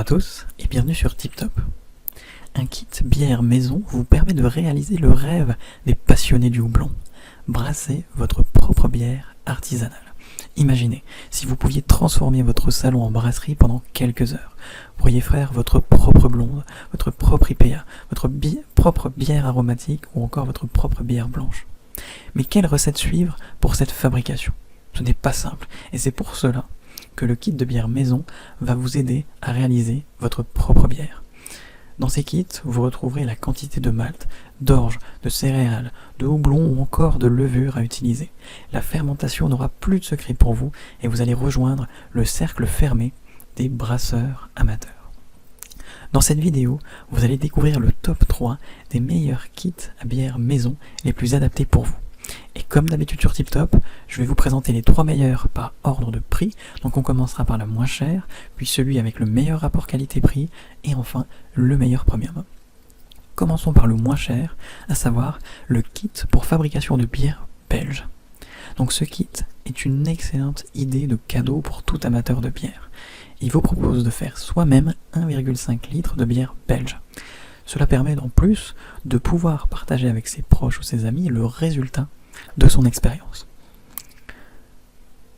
à tous et bienvenue sur Tip Top. Un kit bière maison vous permet de réaliser le rêve des passionnés du houblon. Brassez votre propre bière artisanale. Imaginez, si vous pouviez transformer votre salon en brasserie pendant quelques heures. Vous pourriez faire votre propre blonde, votre propre IPA, votre propre bière aromatique ou encore votre propre bière blanche. Mais quelle recette suivre pour cette fabrication? Ce n'est pas simple et c'est pour cela que le kit de bière maison va vous aider à réaliser votre propre bière. Dans ces kits, vous retrouverez la quantité de malt, d'orge, de céréales, de houblon ou encore de levure à utiliser. La fermentation n'aura plus de secret pour vous et vous allez rejoindre le cercle fermé des brasseurs amateurs. Dans cette vidéo, vous allez découvrir le top 3 des meilleurs kits à bière maison les plus adaptés pour vous. Et comme d'habitude sur Tip Top, je vais vous présenter les 3 meilleurs par ordre de prix. Donc on commencera par le moins cher, puis celui avec le meilleur rapport qualité-prix, et enfin le meilleur premium. Commençons par le moins cher, à savoir le kit pour fabrication de bière belge. Donc ce kit est une excellente idée de cadeau pour tout amateur de bière. Il vous propose de faire soi-même 1,5 litre de bière belge. Cela permet en plus de pouvoir partager avec ses proches ou ses amis le résultat de son expérience.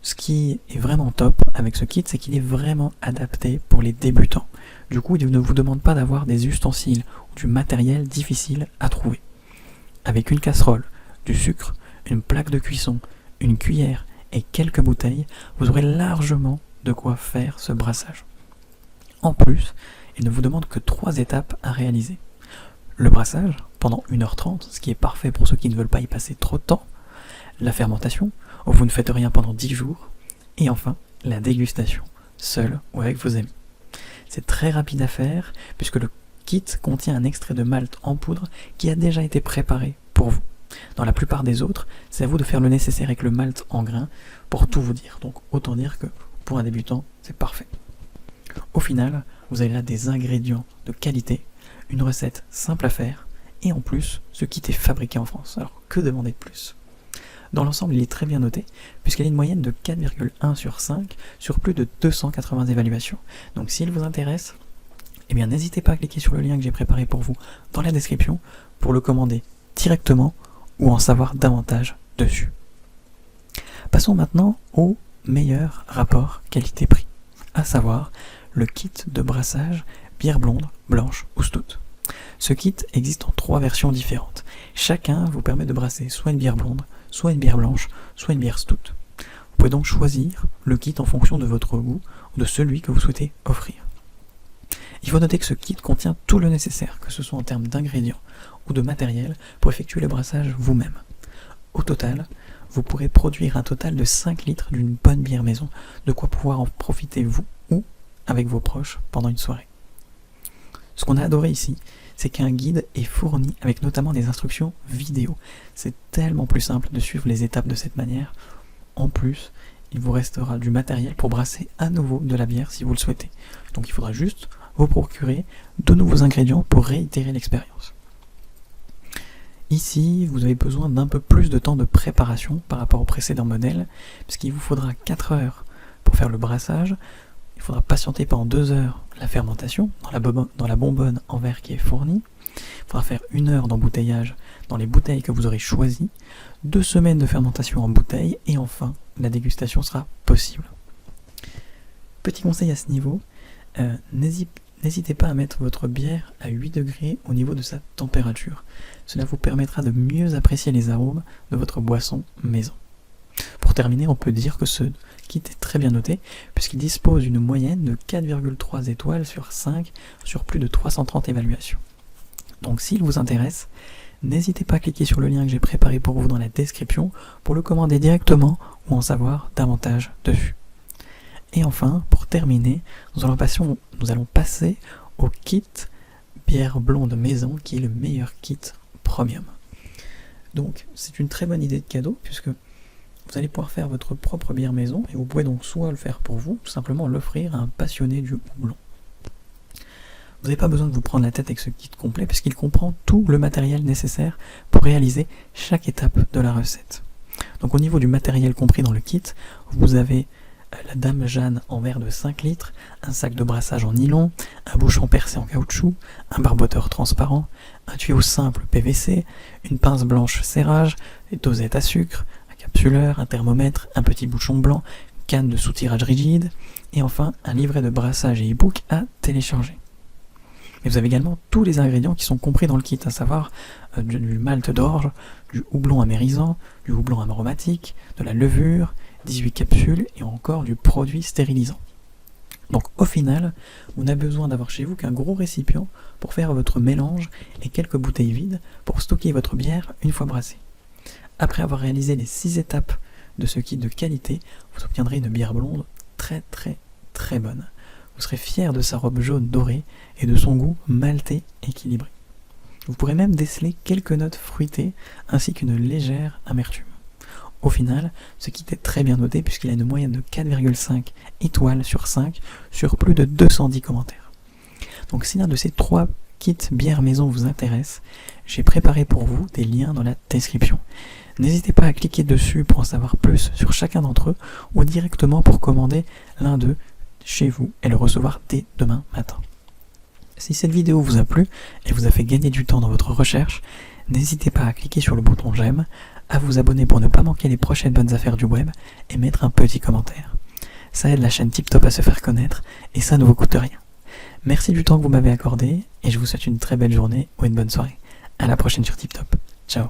Ce qui est vraiment top avec ce kit, c'est qu'il est vraiment adapté pour les débutants. Du coup, il ne vous demande pas d'avoir des ustensiles ou du matériel difficile à trouver. Avec une casserole, du sucre, une plaque de cuisson, une cuillère et quelques bouteilles, vous aurez largement de quoi faire ce brassage. En plus, il ne vous demande que 3 étapes à réaliser. Le brassage, pendant 1h30, ce qui est parfait pour ceux qui ne veulent pas y passer trop de temps. La fermentation, où vous ne faites rien pendant 10 jours. Et enfin, la dégustation, seul ou avec vos amis. C'est très rapide à faire, puisque le kit contient un extrait de malt en poudre qui a déjà été préparé pour vous. Dans la plupart des autres, c'est à vous de faire le nécessaire avec le malt en grains pour tout vous dire. Donc autant dire que pour un débutant, c'est parfait. Au final, vous avez là des ingrédients de qualité, une recette simple à faire, et en plus, ce kit est fabriqué en France. Alors que demander de plus? Dans l'ensemble, il est très bien noté, puisqu'il a une moyenne de 4,1 sur 5 sur plus de 280 évaluations. Donc s'il vous intéresse, eh bien n'hésitez pas à cliquer sur le lien que j'ai préparé pour vous dans la description pour le commander directement ou en savoir davantage dessus. Passons maintenant au meilleur rapport qualité-prix, à savoir le kit de brassage bière blonde, blanche ou stout. Ce kit existe en 3 versions différentes. Chacun vous permet de brasser soit une bière blonde, soit une bière blanche, soit une bière stout. Vous pouvez donc choisir le kit en fonction de votre goût ou de celui que vous souhaitez offrir. Il faut noter que ce kit contient tout le nécessaire, que ce soit en termes d'ingrédients ou de matériel, pour effectuer le brassage vous-même. Au total, vous pourrez produire un total de 5 litres d'une bonne bière maison, de quoi pouvoir en profiter vous ou avec vos proches pendant une soirée. Ce qu'on a adoré ici, c'est qu'un guide est fourni avec notamment des instructions vidéo. C'est tellement plus simple de suivre les étapes de cette manière. En plus, il vous restera du matériel pour brasser à nouveau de la bière si vous le souhaitez. Donc il faudra juste vous procurer de nouveaux ingrédients pour réitérer l'expérience. Ici, vous avez besoin d'un peu plus de temps de préparation par rapport au précédent modèle, puisqu'il vous faudra 4 heures pour faire le brassage. Il faudra patienter pendant 2 heures la fermentation dans la bonbonne en verre qui est fournie. Il faudra faire 1 heure d'embouteillage dans les bouteilles que vous aurez choisies, 2 semaines de fermentation en bouteille, et enfin, la dégustation sera possible. Petit conseil à ce niveau, n'hésitez pas à mettre votre bière à 8 degrés au niveau de sa température. Cela vous permettra de mieux apprécier les arômes de votre boisson maison. Pour terminer, on peut dire que ce kit est très bien noté, puisqu'il dispose d'une moyenne de 4,3 étoiles sur 5 sur plus de 330 évaluations. Donc s'il vous intéresse, n'hésitez pas à cliquer sur le lien que j'ai préparé pour vous dans la description pour le commander directement ou en savoir davantage dessus. Et enfin, pour terminer, nous allons passer au kit bière blonde maison, qui est le meilleur kit premium. Donc c'est une très bonne idée de cadeau, puisque vous allez pouvoir faire votre propre bière maison, et vous pouvez donc soit le faire pour vous, tout simplement l'offrir à un passionné du houblon. Vous n'avez pas besoin de vous prendre la tête avec ce kit complet, puisqu'il comprend tout le matériel nécessaire pour réaliser chaque étape de la recette. Donc au niveau du matériel compris dans le kit, vous avez la Dame Jeanne en verre de 5 litres, un sac de brassage en nylon, un bouchon percé en caoutchouc, un barboteur transparent, un tuyau simple PVC, une pince blanche serrage, des dosettes à sucre, un capsuleur, un thermomètre, un petit bouchon blanc, une canne de soutirage rigide, et enfin un livret de brassage et e-book à télécharger. Mais vous avez également tous les ingrédients qui sont compris dans le kit, à savoir du malt d'orge, du houblon amérisant, du houblon aromatique, de la levure, 18 capsules et encore du produit stérilisant. Donc au final, vous n'avez besoin d'avoir chez vous qu'un gros récipient pour faire votre mélange et quelques bouteilles vides pour stocker votre bière une fois brassée. Après avoir réalisé les 6 étapes de ce kit de qualité, vous obtiendrez une bière blonde très très très bonne. Vous serez fier de sa robe jaune dorée et de son goût maltais équilibré. Vous pourrez même déceler quelques notes fruitées ainsi qu'une légère amertume. Au final, ce kit est très bien noté puisqu'il a une moyenne de 4,5 étoiles sur 5 sur plus de 210 commentaires. Donc si l'un de ces 3 kits bière maison vous intéresse, j'ai préparé pour vous des liens dans la description. N'hésitez pas à cliquer dessus pour en savoir plus sur chacun d'entre eux ou directement pour commander l'un d'eux chez vous et le recevoir dès demain matin. Si cette vidéo vous a plu et vous a fait gagner du temps dans votre recherche, n'hésitez pas à cliquer sur le bouton j'aime, à vous abonner pour ne pas manquer les prochaines bonnes affaires du web et mettre un petit commentaire. Ça aide la chaîne TipTop à se faire connaître et ça ne vous coûte rien. Merci du temps que vous m'avez accordé et je vous souhaite une très belle journée ou une bonne soirée. À la prochaine sur TipTop. Ciao.